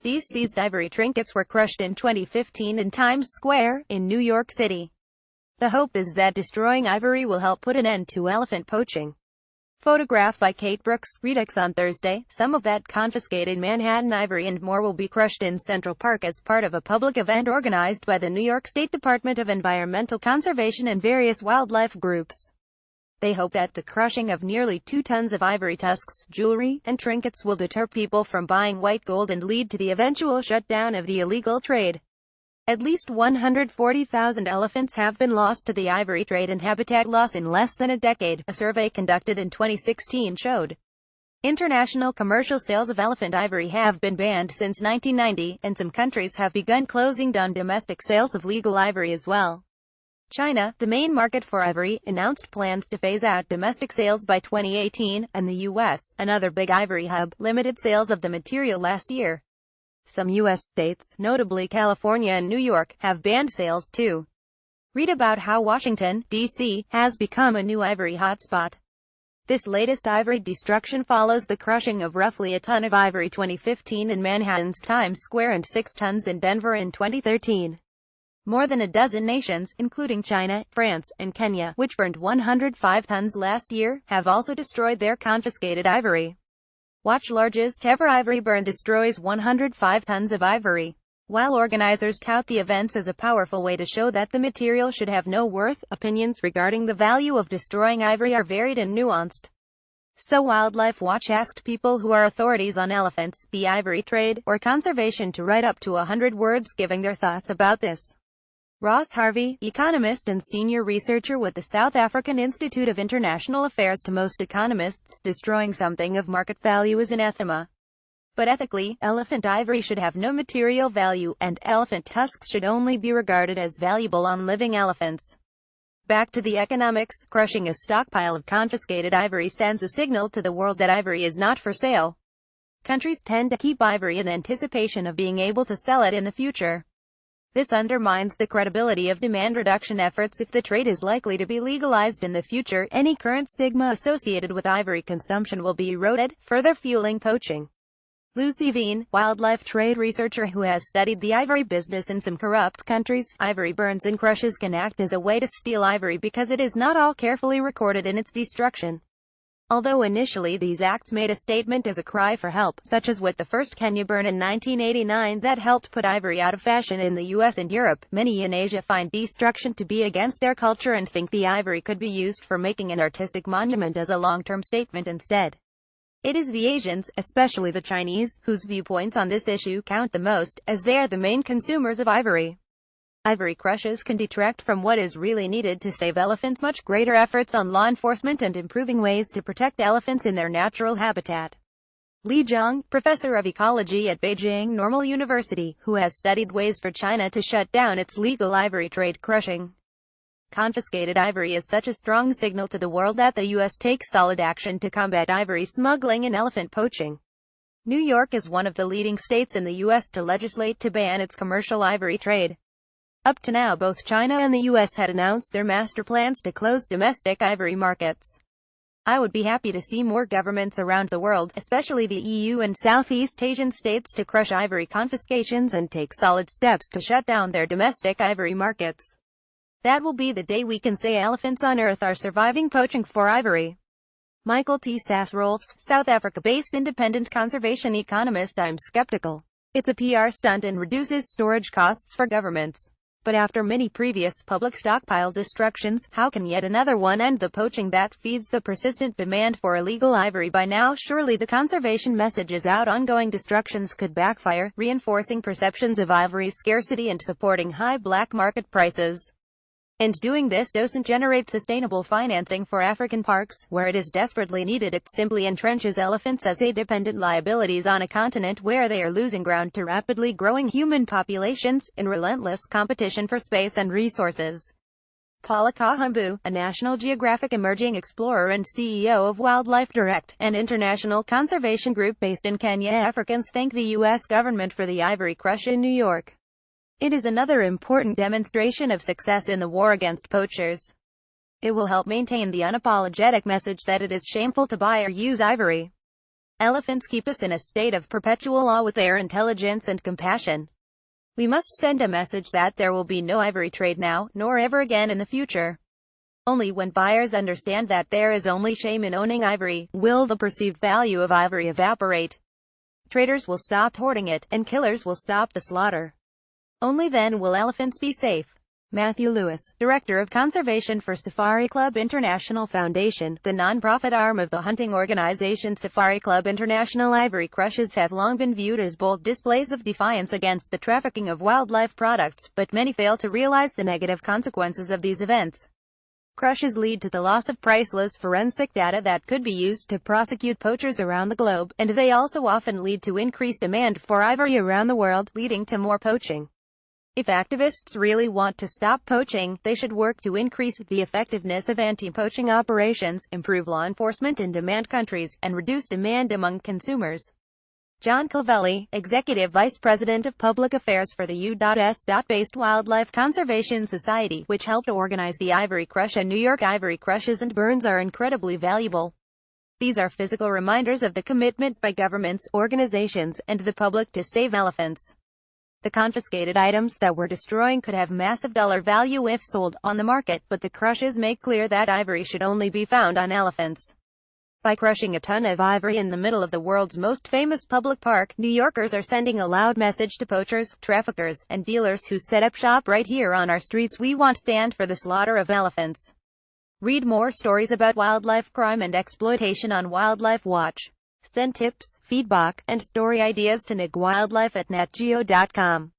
These seized ivory trinkets were crushed in 2015 in Times Square, in New York City. The hope is that destroying ivory will help put an end to elephant poaching. Photograph by Kate Brooks, Redux on Thursday. Some of that confiscated Manhattan ivory and more will be crushed in Central Park as part of a public event organized by the New York State Department of Environmental Conservation and various wildlife groups. They hope that the crushing of nearly 2 tons of ivory tusks, jewelry, and trinkets will deter people from buying white gold and lead to the eventual shutdown of the illegal trade. At least 140,000 elephants have been lost to the ivory trade and habitat loss in less than a decade, a survey conducted in 2016 showed. International commercial sales of elephant ivory have been banned since 1990, and some countries have begun closing down domestic sales of legal ivory as well. China, the main market for ivory, announced plans to phase out domestic sales by 2018, and the U.S., another big ivory hub, limited sales of the material last year. Some U.S. states, notably California and New York, have banned sales too. Read about how Washington, D.C., has become a new ivory hotspot. This latest ivory destruction follows the crushing of roughly a ton of ivory 2015 in Manhattan's Times Square and 6 tons in Denver in 2013. More than a dozen nations, including China, France, and Kenya, which burned 105 tons last year, have also destroyed their confiscated ivory. Watch largest ever ivory burn destroys 105 tons of ivory. While organizers tout the events as a powerful way to show that the material should have no worth, opinions regarding the value of destroying ivory are varied and nuanced. So Wildlife Watch asked people who are authorities on elephants, the ivory trade, or conservation to write up to 100 words giving their thoughts about this. Ross Harvey, economist and senior researcher with the South African Institute of International Affairs. To most economists, destroying something of market value is anathema. But ethically, elephant ivory should have no material value, and elephant tusks should only be regarded as valuable on living elephants. Back to the economics, crushing a stockpile of confiscated ivory sends a signal to the world that ivory is not for sale. Countries tend to keep ivory in anticipation of being able to sell it in the future. This undermines the credibility of demand reduction efforts if the trade is likely to be legalized in the future. Any current stigma associated with ivory consumption will be eroded, further fueling poaching. Lucy Veen, wildlife trade researcher who has studied the ivory business in some corrupt countries, ivory burns and crushes can act as a way to steal ivory because it is not all carefully recorded in its destruction. Although initially these acts made a statement as a cry for help, such as with the first Kenya burn in 1989 that helped put ivory out of fashion in the US and Europe, many in Asia find destruction to be against their culture and think the ivory could be used for making an artistic monument as a long-term statement instead. It is the Asians, especially the Chinese, whose viewpoints on this issue count the most, as they are the main consumers of ivory. Ivory crushes can detract from what is really needed to save elephants. Much greater efforts on law enforcement and improving ways to protect elephants in their natural habitat. Li Zhang, professor of ecology at Beijing Normal University, who has studied ways for China to shut down its legal ivory trade, crushing confiscated ivory is such a strong signal to the world that the U.S. takes solid action to combat ivory smuggling and elephant poaching. New York is one of the leading states in the U.S. to legislate to ban its commercial ivory trade. Up to now, both China and the U.S. had announced their master plans to close domestic ivory markets. I would be happy to see more governments around the world, especially the EU and Southeast Asian states, to crush ivory confiscations and take solid steps to shut down their domestic ivory markets. That will be the day we can say elephants on Earth are surviving poaching for ivory. Michael T. Sassrolfs, South Africa-based independent conservation economist. I'm skeptical. It's a PR stunt and reduces storage costs for governments. But after many previous public stockpile destructions, how can yet another one end the poaching that feeds the persistent demand for illegal ivory? By now, surely the conservation message is out. Ongoing destructions could backfire, reinforcing perceptions of ivory's scarcity and supporting high black market prices. And doing this doesn't generate sustainable financing for African parks, where it is desperately needed. It simply entrenches elephants as dependent liabilities on a continent where they are losing ground to rapidly growing human populations, in relentless competition for space and resources. Paula Kahambu, a National Geographic emerging explorer and CEO of Wildlife Direct, an international conservation group based in Kenya. Africans thank the U.S. government for the ivory crush in New York. It is another important demonstration of success in the war against poachers. It will help maintain the unapologetic message that it is shameful to buy or use ivory. Elephants keep us in a state of perpetual awe with their intelligence and compassion. We must send a message that there will be no ivory trade now, nor ever again in the future. Only when buyers understand that there is only shame in owning ivory, will the perceived value of ivory evaporate. Traders will stop hoarding it, and killers will stop the slaughter. Only then will elephants be safe. Matthew Lewis, Director of Conservation for Safari Club International Foundation, the non-profit arm of the hunting organization Safari Club International. Ivory crushes have long been viewed as bold displays of defiance against the trafficking of wildlife products, but many fail to realize the negative consequences of these events. Crushes lead to the loss of priceless forensic data that could be used to prosecute poachers around the globe, and they also often lead to increased demand for ivory around the world, leading to more poaching. If activists really want to stop poaching, they should work to increase the effectiveness of anti-poaching operations, improve law enforcement in demand countries, and reduce demand among consumers. John Calvelli, Executive Vice President of Public Affairs for the U.S.-based Wildlife Conservation Society, which helped organize the Ivory Crush in New York. Ivory crushes and burns are incredibly valuable. These are physical reminders of the commitment by governments, organizations, and the public to save elephants. The confiscated items that we're destroying could have massive dollar value if sold on the market, but the crushes make clear that ivory should only be found on elephants. By crushing a ton of ivory in the middle of the world's most famous public park, New Yorkers are sending a loud message to poachers, traffickers, and dealers who set up shop right here on our streets. We want to stand for the slaughter of elephants. Read more stories about wildlife crime and exploitation on Wildlife Watch. Send tips, feedback, and story ideas to nigwildlife@netgeo.com.